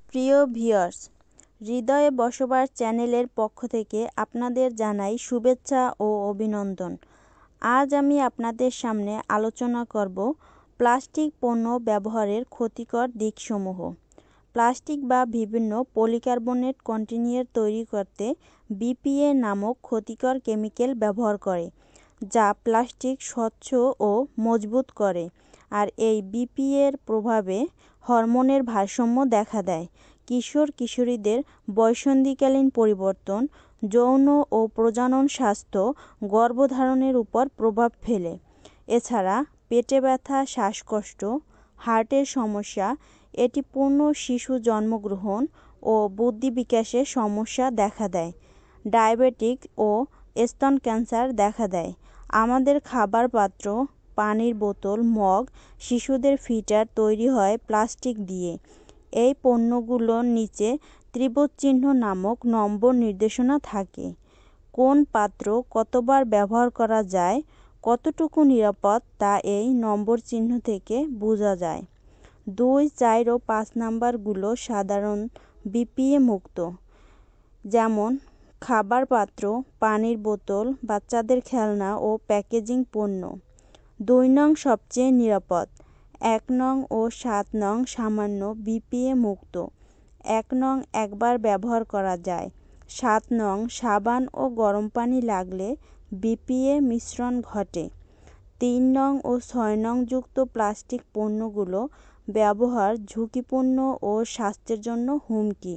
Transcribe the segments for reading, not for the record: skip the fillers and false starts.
প্রিয় ভিউয়ার্স, হৃদয়ে বসবাস চ্যানেলের পক্ষ থেকে আপনাদের জানাই শুভেচ্ছা ও অভিনন্দন। আজ আমি আপনাদের সামনে আলোচনা করব প্লাস্টিক পণ্য ব্যবহারের ক্ষতিকর দিকসমূহ। প্লাস্টিক বা বিভিন্ন পলিকার্বনেট কন্টেইনার তৈরি করতে বিপিএ নামক ক্ষতিকর কেমিক্যাল ব্যবহার করে, যা প্লাস্টিক স্বচ্ছ ও মজবুত করে। আর এই বিপিএর প্রভাবে হরমোনের ভারসাম্য দেখা দেয়, কিশোর-কিশোরীদের বয়ঃসন্ধিকালীন পরিবর্তন, যৌন ও প্রজনন স্বাস্থ্য, গর্ভধারণের উপর প্রভাব ফেলে। এছাড়া পেটে ব্যথা, শ্বাসকষ্ট, হার্টের সমস্যা, এটি পূর্ণ শিশু জন্মগ্রহণ ও বুদ্ধি বিকাশে সমস্যা দেখা দেয়। ডায়াবেটিক ও স্তন ক্যান্সার দেখা দেয়। আমাদের খাবার পাত্র, পানির বোতল, মগ, শিশুদের ফিডার তৈরি হয় প্লাস্টিক দিয়ে। এই পণ্যগুলোর নিচে ত্রিভুজ চিহ্ন নামক নম্বর নির্দেশনা থাকে। কোন পাত্র কতবার ব্যবহার করা যায়, কতটুকু নিরাপদ তা এই নম্বর চিহ্ন থেকে বোঝা যায়। 2, 4 ও 5 নাম্বারগুলো সাধারণ বিপিএ মুক্ত, যেমন খাবার পাত্র, পানির বোতল, বাচ্চাদের খেলনা ও প্যাকেজিং পণ্য। 2 নং সবচেয়ে নিরাপদ। 1 নং ও 7 নং সামান্য বিপিএ মুক্ত। 1 নং একবার ব্যবহার করা যায়। 7 নং সাবান ও গরম পানি লাগলে বিপিএ মিশ্রণ ঘটে। 3 নং ও 6 নং যুক্ত প্লাস্টিক পণ্যগুলো ব্যবহার ঝুঁকিপূর্ণ ও স্বাস্থ্যের জন্য হুমকি।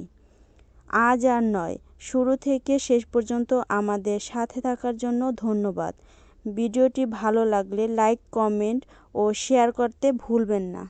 আজ আর নয়, শুরু থেকে শেষ পর্যন্ত আমাদের সাথে থাকার জন্য ধন্যবাদ। ভিডিওটি ভালো লাগলে লাইক, কমেন্ট ও শেয়ার করতে ভুলবেন না।